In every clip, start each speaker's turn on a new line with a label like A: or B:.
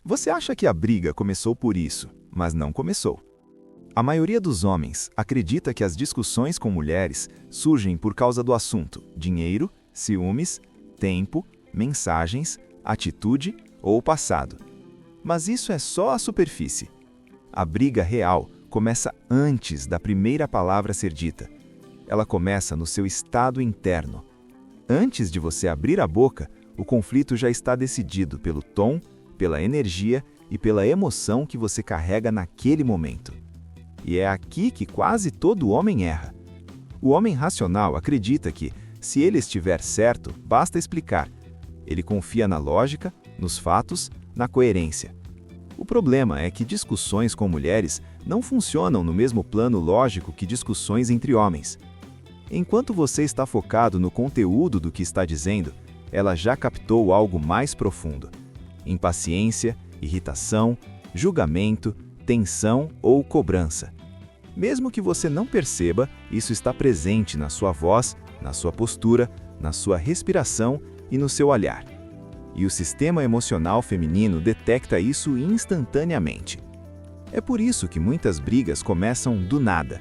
A: Você acha que a briga começou por isso, mas não começou. A maioria dos homens acredita que as discussões com mulheres surgem por causa do assunto dinheiro, ciúmes, tempo, mensagens, atitude ou passado. Mas isso é só a superfície. A briga real começa antes da primeira palavra ser dita. Ela começa no seu estado interno. Antes de você abrir a boca, o conflito já está decidido pelo tom, pela energia e pela emoção que você carrega naquele momento. E é aqui que quase todo homem erra. O homem racional acredita que, se ele estiver certo, basta explicar. Ele confia na lógica, nos fatos, na coerência. O problema é que discussões com mulheres não funcionam no mesmo plano lógico que discussões entre homens. Enquanto você está focado no conteúdo do que está dizendo, ela já captou algo mais profundo. Impaciência, irritação, julgamento, tensão ou cobrança. Mesmo que você não perceba, isso está presente na sua voz, na sua postura, na sua respiração e no seu olhar. E o sistema emocional feminino detecta isso instantaneamente. É por isso que muitas brigas começam do nada.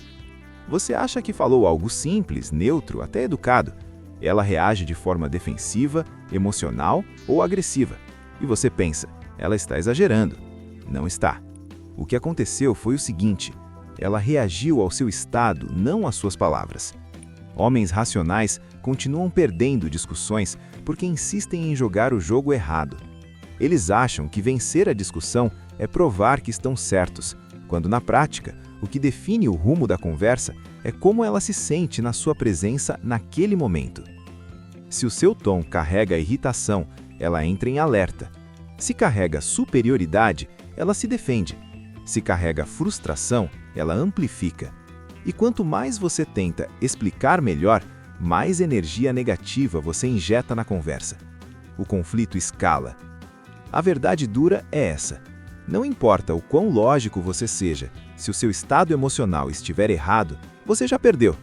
A: Você acha que falou algo simples, neutro, até educado. Ela reage de forma defensiva, emocional ou agressiva. E você pensa, ela está exagerando. Não está. O que aconteceu foi o seguinte: ela reagiu ao seu estado, não às suas palavras. Homens racionais continuam perdendo discussões porque insistem em jogar o jogo errado. Eles acham que vencer a discussão é provar que estão certos, quando na prática, o que define o rumo da conversa é como ela se sente na sua presença naquele momento. Se o seu tom carrega irritação, ela entra em alerta. Se carrega superioridade, ela se defende. Se carrega frustração, ela amplifica. E quanto mais você tenta explicar melhor, mais energia negativa você injeta na conversa. O conflito escala. A verdade dura é essa. Não importa o quão lógico você seja, se o seu estado emocional estiver errado, você já perdeu.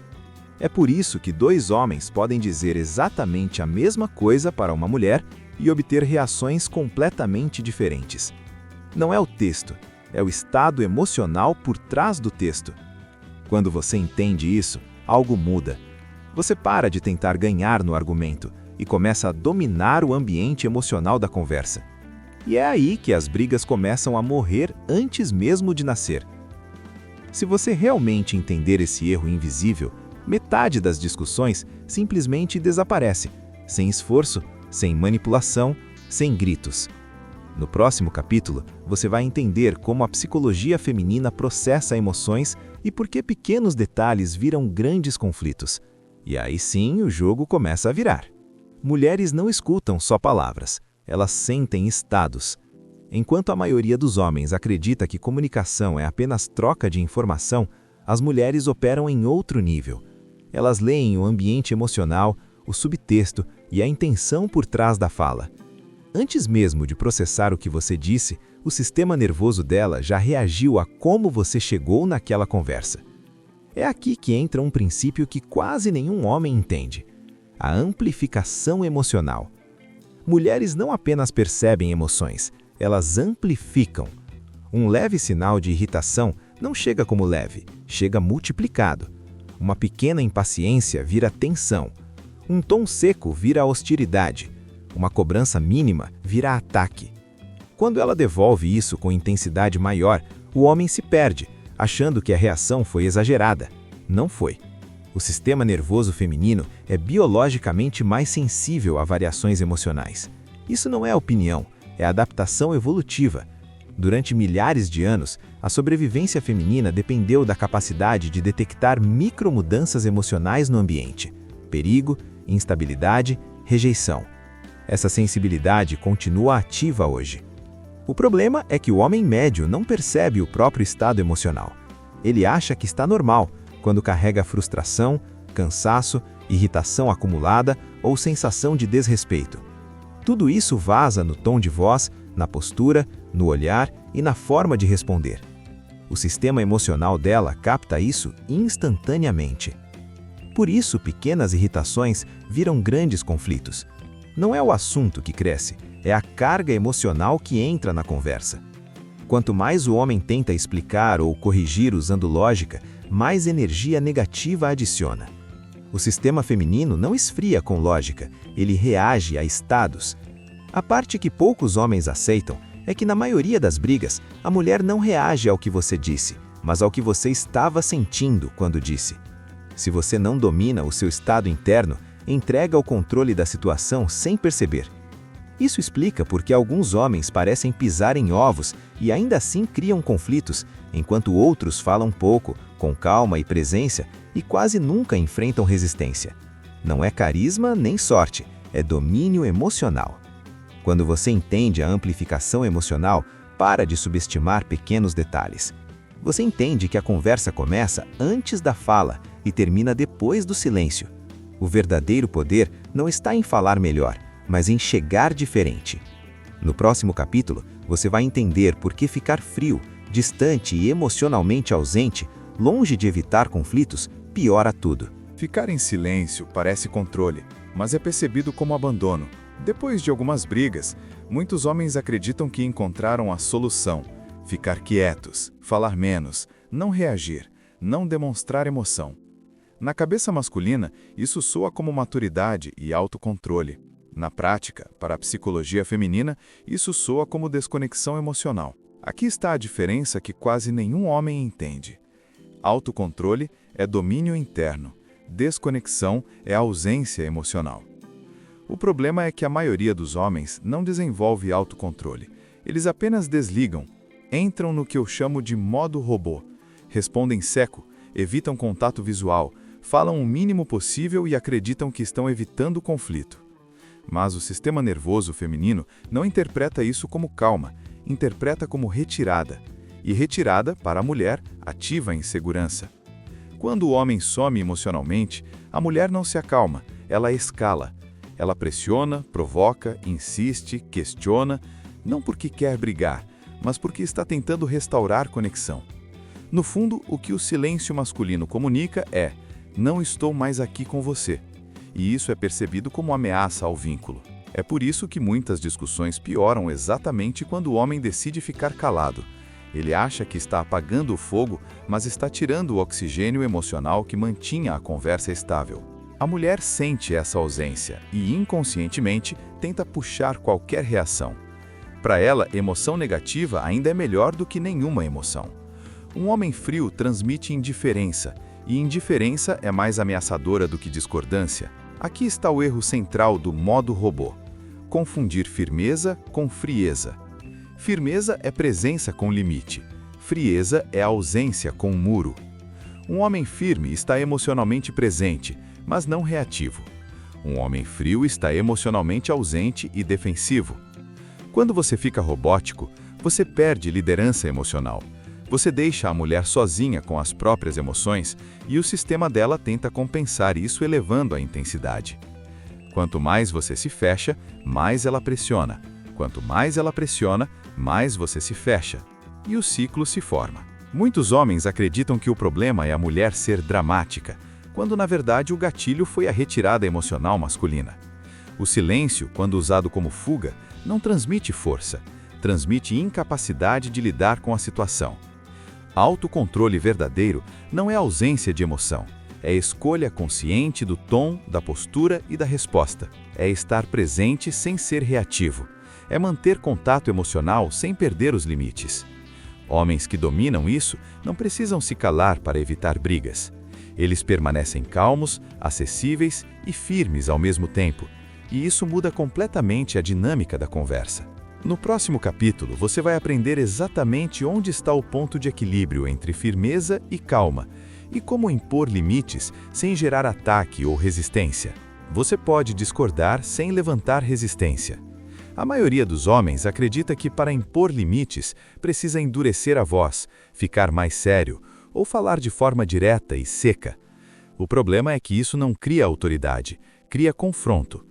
A: É por isso que dois homens podem dizer exatamente a mesma coisa para uma mulher e obter reações completamente diferentes. Não é o texto, é o estado emocional por trás do texto. Quando você entende isso, algo muda. Você para de tentar ganhar no argumento e começa a dominar o ambiente emocional da conversa. E é aí que as brigas começam a morrer antes mesmo de nascer. Se você realmente entender esse erro invisível, metade das discussões simplesmente desaparece, sem esforço, sem manipulação, sem gritos. No próximo capítulo, você vai entender como a psicologia feminina processa emoções e por que pequenos detalhes viram grandes conflitos. E aí sim o jogo começa a virar. Mulheres não escutam só palavras, elas sentem estados. Enquanto a maioria dos homens acredita que comunicação é apenas troca de informação, as mulheres operam em outro nível. Elas leem o ambiente emocional, o subtexto e a intenção por trás da fala. Antes mesmo de processar o que você disse, o sistema nervoso dela já reagiu a como você chegou naquela conversa. É aqui que entra um princípio que quase nenhum homem entende: a amplificação emocional. Mulheres não apenas percebem emoções, elas amplificam. Um leve sinal de irritação não chega como leve, chega multiplicado. Uma pequena impaciência vira tensão. Um tom seco vira hostilidade. Uma cobrança mínima vira ataque. Quando ela devolve isso com intensidade maior, o homem se perde, achando que a reação foi exagerada. Não foi. O sistema nervoso feminino é biologicamente mais sensível a variações emocionais. Isso não é opinião, é adaptação evolutiva. Durante milhares de anos, a sobrevivência feminina dependeu da capacidade de detectar micromudanças emocionais no ambiente: perigo, instabilidade, rejeição. Essa sensibilidade continua ativa hoje. O problema é que o homem médio não percebe o próprio estado emocional. Ele acha que está normal quando carrega frustração, cansaço, irritação acumulada ou sensação de desrespeito. Tudo isso vaza no tom de voz, na postura, no olhar e na forma de responder. O sistema emocional dela capta isso instantaneamente. Por isso, pequenas irritações viram grandes conflitos. Não é o assunto que cresce, é a carga emocional que entra na conversa. Quanto mais o homem tenta explicar ou corrigir usando lógica, mais energia negativa adiciona. O sistema feminino não esfria com lógica, ele reage a estados. A parte que poucos homens aceitam é que na maioria das brigas, a mulher não reage ao que você disse, mas ao que você estava sentindo quando disse. Se você não domina o seu estado interno, entrega o controle da situação sem perceber. Isso explica porque alguns homens parecem pisar em ovos e ainda assim criam conflitos, enquanto outros falam pouco, com calma e presença, e quase nunca enfrentam resistência. Não é carisma nem sorte, é domínio emocional. Quando você entende a amplificação emocional, para de subestimar pequenos detalhes. Você entende que a conversa começa antes da fala e termina depois do silêncio. O verdadeiro poder não está em falar melhor, mas em chegar diferente. No próximo capítulo, você vai entender por que ficar frio, distante e emocionalmente ausente, longe de evitar conflitos, piora tudo.
B: Ficar em silêncio parece controle, mas é percebido como abandono. Depois de algumas brigas, muitos homens acreditam que encontraram a solução: ficar quietos, falar menos, não reagir, não demonstrar emoção. Na cabeça masculina, isso soa como maturidade e autocontrole. Na prática, para a psicologia feminina, isso soa como desconexão emocional. Aqui está a diferença que quase nenhum homem entende. Autocontrole é domínio interno, desconexão é ausência emocional. O problema é que a maioria dos homens não desenvolve autocontrole. Eles apenas desligam, entram no que eu chamo de modo robô, respondem seco, evitam contato visual, falam o mínimo possível e acreditam que estão evitando o conflito. Mas o sistema nervoso feminino não interpreta isso como calma, interpreta como retirada. E retirada, para a mulher, ativa a insegurança. Quando o homem some emocionalmente, a mulher não se acalma, ela escala. Ela pressiona, provoca, insiste, questiona, não porque quer brigar, mas porque está tentando restaurar conexão. No fundo, o que o silêncio masculino comunica é: não estou mais aqui com você. E isso é percebido como ameaça ao vínculo. É por isso que muitas discussões pioram exatamente quando o homem decide ficar calado. Ele acha que está apagando o fogo, mas está tirando o oxigênio emocional que mantinha a conversa estável. A mulher sente essa ausência e, inconscientemente, tenta puxar qualquer reação. Para ela, emoção negativa ainda é melhor do que nenhuma emoção. Um homem frio transmite indiferença, e indiferença é mais ameaçadora do que discordância. Aqui está o erro central do modo robô: confundir firmeza com frieza. Firmeza é presença com limite. Frieza é ausência com muro. Um homem firme está emocionalmente presente, mas não reativo. Um homem frio está emocionalmente ausente e defensivo. Quando você fica robótico, você perde liderança emocional. Você deixa a mulher sozinha com as próprias emoções e o sistema dela tenta compensar isso elevando a intensidade. Quanto mais você se fecha, mais ela pressiona. Quanto mais ela pressiona, mais você se fecha. E o ciclo se forma. Muitos homens acreditam que o problema é a mulher ser dramática, quando na verdade o gatilho foi a retirada emocional masculina. O silêncio, quando usado como fuga, não transmite força, transmite incapacidade de lidar com a situação. Autocontrole verdadeiro não é ausência de emoção, é escolha consciente do tom, da postura e da resposta. É estar presente sem ser reativo. É manter contato emocional sem perder os limites. Homens que dominam isso não precisam se calar para evitar brigas. Eles permanecem calmos, acessíveis e firmes ao mesmo tempo, e isso muda completamente a dinâmica da conversa. No próximo capítulo, você vai aprender exatamente onde está o ponto de equilíbrio entre firmeza e calma, e como impor limites sem gerar ataque ou resistência. Você pode discordar sem levantar resistência. A maioria dos homens acredita que para impor limites precisa endurecer a voz, ficar mais sério ou falar de forma direta e seca. O problema é que isso não cria autoridade, cria confronto.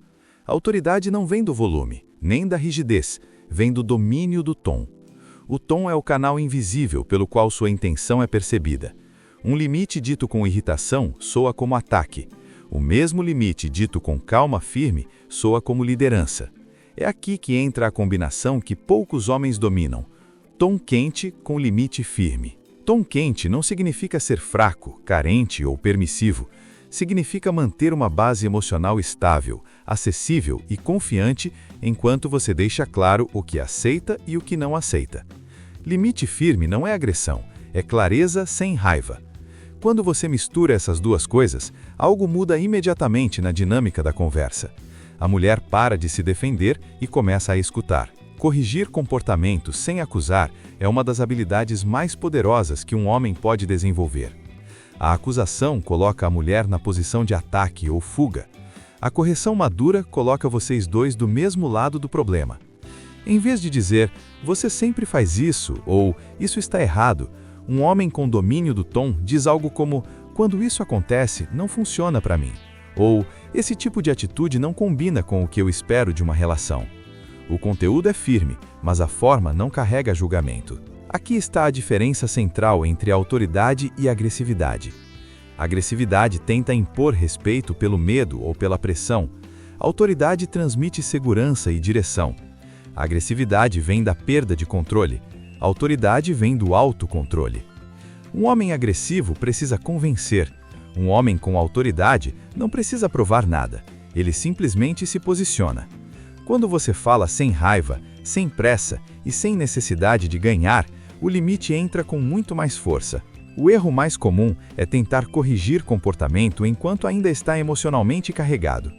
B: A autoridade não vem do volume, nem da rigidez, vem do domínio do tom. O tom é o canal invisível pelo qual sua intenção é percebida. Um limite dito com irritação soa como ataque. O mesmo limite dito com calma firme soa como liderança. É aqui que entra a combinação que poucos homens dominam: tom quente com limite firme. Tom quente não significa ser fraco, carente ou permissivo. Significa manter uma base emocional estável, acessível e confiante enquanto você deixa claro o que aceita e o que não aceita. Limite firme não é agressão, é clareza sem raiva. Quando você mistura essas duas coisas, algo muda imediatamente na dinâmica da conversa. A mulher para de se defender e começa a escutar. Corrigir comportamentos sem acusar é uma das habilidades mais poderosas que um homem pode desenvolver. A acusação coloca a mulher na posição de ataque ou fuga. A correção madura coloca vocês dois do mesmo lado do problema. Em vez de dizer, você sempre faz isso, ou isso está errado, um homem com domínio do tom diz algo como, quando isso acontece, não funciona para mim. Ou, esse tipo de atitude não combina com o que eu espero de uma relação. O conteúdo é firme, mas a forma não carrega julgamento. Aqui está a diferença central entre a autoridade e a agressividade. A agressividade tenta impor respeito pelo medo ou pela pressão. A autoridade transmite segurança e direção. A agressividade vem da perda de controle. A autoridade vem do autocontrole. Um homem agressivo precisa convencer. Um homem com autoridade não precisa provar nada. Ele simplesmente se posiciona. Quando você fala sem raiva, sem pressa e sem necessidade de ganhar, o limite entra com muito mais força. O erro mais comum é tentar corrigir comportamento enquanto ainda está emocionalmente carregado.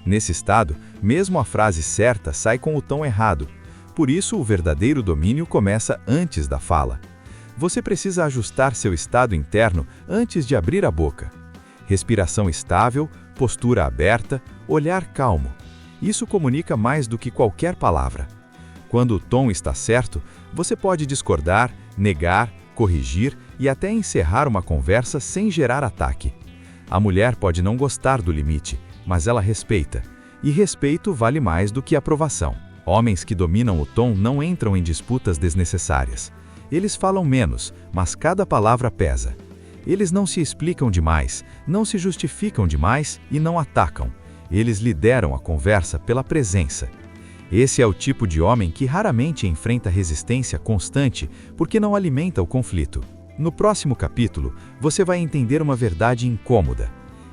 B: Nesse estado, mesmo a frase certa sai com o tom errado. Por isso, o verdadeiro domínio começa antes da fala. Você precisa ajustar seu estado interno antes de abrir a boca. Respiração estável, postura aberta, olhar calmo. Isso comunica mais do que qualquer palavra. Quando o tom está certo, você pode discordar, negar, corrigir e até encerrar uma conversa sem gerar ataque. A mulher pode não gostar do limite, mas ela respeita. E respeito vale mais do que aprovação. Homens que dominam o tom não entram em disputas desnecessárias. Eles falam menos, mas cada palavra pesa. Eles não se explicam demais, não se justificam demais e não atacam. Eles lideram a conversa pela presença. Esse é o tipo de homem que raramente enfrenta resistência constante porque não alimenta o conflito. No próximo capítulo, você vai entender uma verdade incômoda.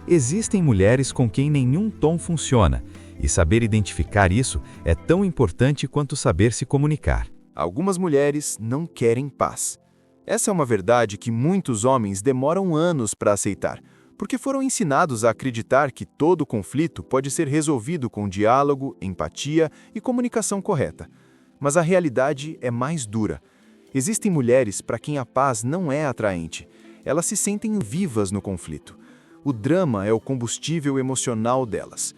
B: Existem mulheres com quem nenhum tom funciona, e saber identificar isso é tão importante quanto saber se comunicar.
A: Algumas mulheres não querem paz. Essa é uma verdade que muitos homens demoram anos para aceitar, porque foram ensinados a acreditar que todo conflito pode ser resolvido com diálogo, empatia e comunicação correta. Mas a realidade é mais dura. Existem mulheres para quem a paz não é atraente. Elas se sentem vivas no conflito. O drama é o combustível emocional delas.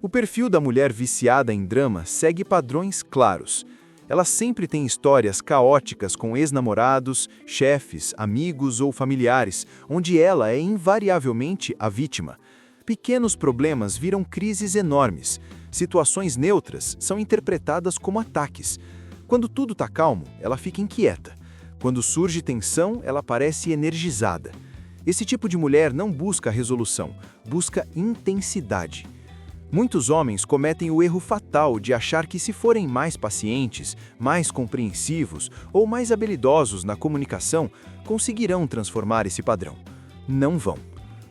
A: O perfil da mulher viciada em drama segue padrões claros. Ela sempre tem histórias caóticas com ex-namorados, chefes, amigos ou familiares, onde ela é invariavelmente a vítima. Pequenos problemas viram crises enormes. Situações neutras são interpretadas como ataques. Quando tudo está calmo, ela fica inquieta. Quando surge tensão, ela parece energizada. Esse tipo de mulher não busca resolução, busca intensidade. Muitos homens cometem o erro fatal de achar que se forem mais pacientes, mais compreensivos ou mais habilidosos na comunicação, conseguirão transformar esse padrão. Não vão.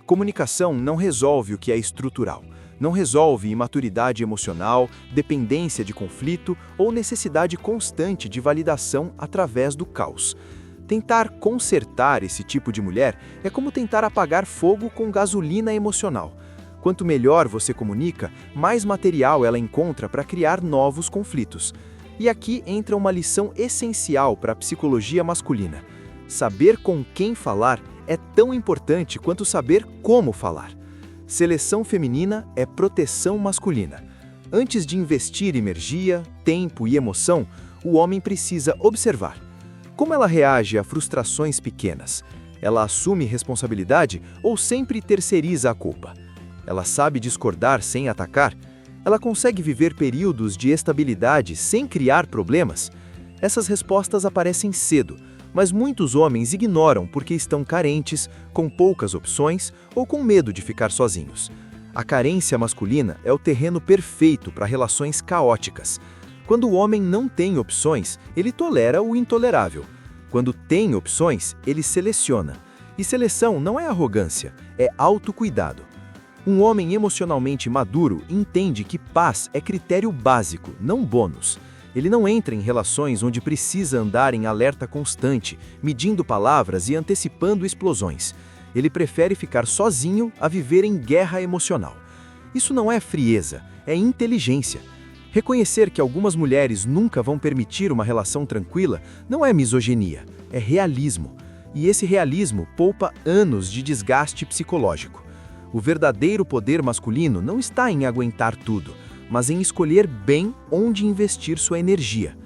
A: Comunicação não resolve o que é estrutural. Não resolve imaturidade emocional, dependência de conflito ou necessidade constante de validação através do caos. Tentar consertar esse tipo de mulher é como tentar apagar fogo com gasolina emocional. Quanto melhor você comunica, mais material ela encontra para criar novos conflitos. E aqui entra uma lição essencial para a psicologia masculina. Saber com quem falar é tão importante quanto saber como falar. Seleção feminina é proteção masculina. Antes de investir energia, tempo e emoção, o homem precisa observar. Como ela reage a frustrações pequenas? Ela assume responsabilidade ou sempre terceiriza a culpa? Ela sabe discordar sem atacar? Ela consegue viver períodos de estabilidade sem criar problemas? Essas respostas aparecem cedo, mas muitos homens ignoram porque estão carentes, com poucas opções ou com medo de ficar sozinhos.
C: A carência masculina é o terreno perfeito para relações caóticas. Quando o homem não tem opções, ele tolera o intolerável. Quando tem opções, ele seleciona. E seleção não é arrogância, é autocuidado. Um homem emocionalmente maduro entende que paz é critério básico, não bônus. Ele não entra em relações onde precisa andar em alerta constante, medindo palavras e antecipando explosões. Ele prefere ficar sozinho a viver em guerra emocional. Isso não é frieza, é inteligência. Reconhecer que algumas mulheres nunca vão permitir uma relação tranquila não é misoginia, é realismo. E esse realismo poupa anos de desgaste psicológico. O verdadeiro poder masculino não está em aguentar tudo, mas em escolher bem onde investir sua energia.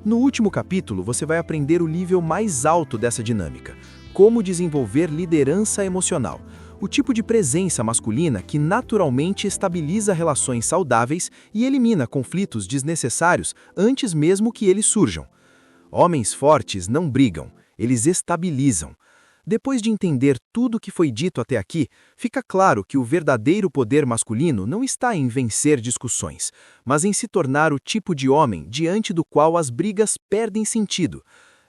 C: No último capítulo, você vai aprender o nível mais alto dessa dinâmica: como desenvolver liderança emocional, o tipo de presença masculina que naturalmente estabiliza relações saudáveis e elimina conflitos desnecessários antes mesmo que eles surjam. Homens fortes não brigam, eles estabilizam. Depois de entender tudo o que foi dito até aqui, fica claro que o verdadeiro poder masculino não está em vencer discussões, mas em se tornar o tipo de homem diante do qual as brigas perdem sentido.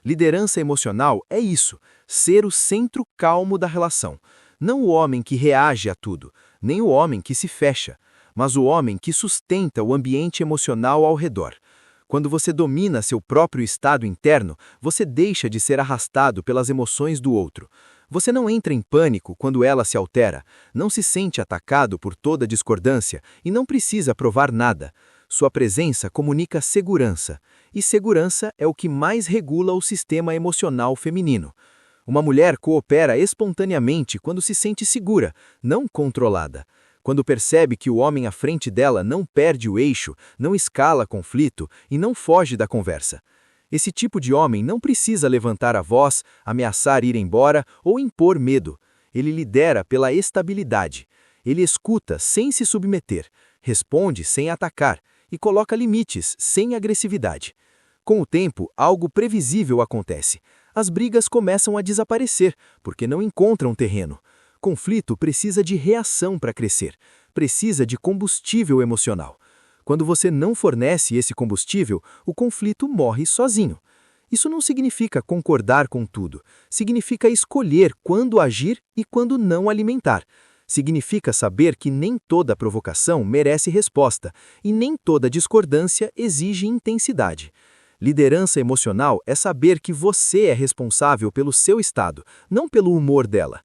C: Liderança emocional é isso, ser o centro calmo da relação. Não o homem que reage a tudo, nem o homem que se fecha, mas o homem que sustenta o ambiente emocional ao redor. Quando você domina seu próprio estado interno, você deixa de ser arrastado pelas emoções do outro. Você não entra em pânico quando ela se altera, não se sente atacado por toda discordância e não precisa provar nada. Sua presença comunica segurança, e segurança é o que mais regula o sistema emocional feminino. Uma mulher coopera espontaneamente quando se sente segura, não controlada. Quando percebe que o homem à frente dela não perde o eixo, não escala conflito e não foge da conversa. Esse tipo de homem não precisa levantar a voz, ameaçar ir embora ou impor medo. Ele lidera pela estabilidade. Ele escuta sem se submeter, responde sem atacar e coloca limites sem agressividade. Com o tempo, algo previsível acontece. As brigas começam a desaparecer, porque não encontram terreno. Conflito precisa de reação para crescer, precisa de combustível emocional. Quando você não fornece esse combustível, o conflito morre sozinho. Isso não significa concordar com tudo, significa escolher quando agir e quando não alimentar. Significa saber que nem toda provocação merece resposta e nem toda discordância exige intensidade. Liderança emocional é saber que você é responsável pelo seu estado, não pelo humor dela.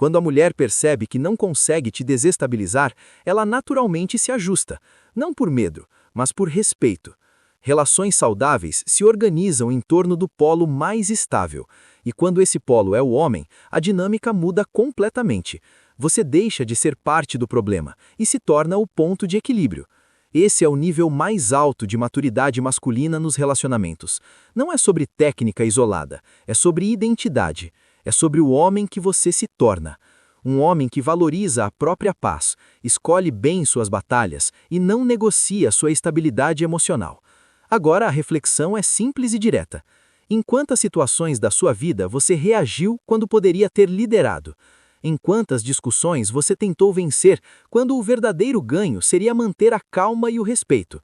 C: Quando a mulher percebe que não consegue te desestabilizar, ela naturalmente se ajusta, não por medo, mas por respeito. Relações saudáveis se organizam em torno do polo mais estável, e quando esse polo é o homem, a dinâmica muda completamente. Você deixa de ser parte do problema e se torna o ponto de equilíbrio. Esse é o nível mais alto de maturidade masculina nos relacionamentos. Não é sobre técnica isolada, é sobre identidade. É sobre o homem que você se torna. Um homem que valoriza a própria paz, escolhe bem suas batalhas e não negocia sua estabilidade emocional. Agora a reflexão é simples e direta. Em quantas situações da sua vida você reagiu quando poderia ter liderado? Em quantas discussões você tentou vencer quando o verdadeiro ganho seria manter a calma e o respeito?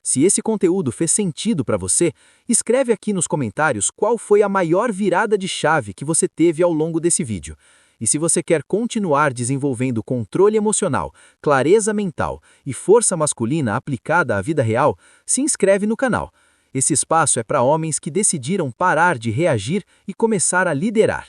C: Se esse conteúdo fez sentido para você, escreve aqui nos comentários qual foi a maior virada de chave que você teve ao longo desse vídeo. E se você quer continuar desenvolvendo controle emocional, clareza mental e força masculina aplicada à vida real, se inscreve no canal. Esse espaço é para homens que decidiram parar de reagir e começar a liderar.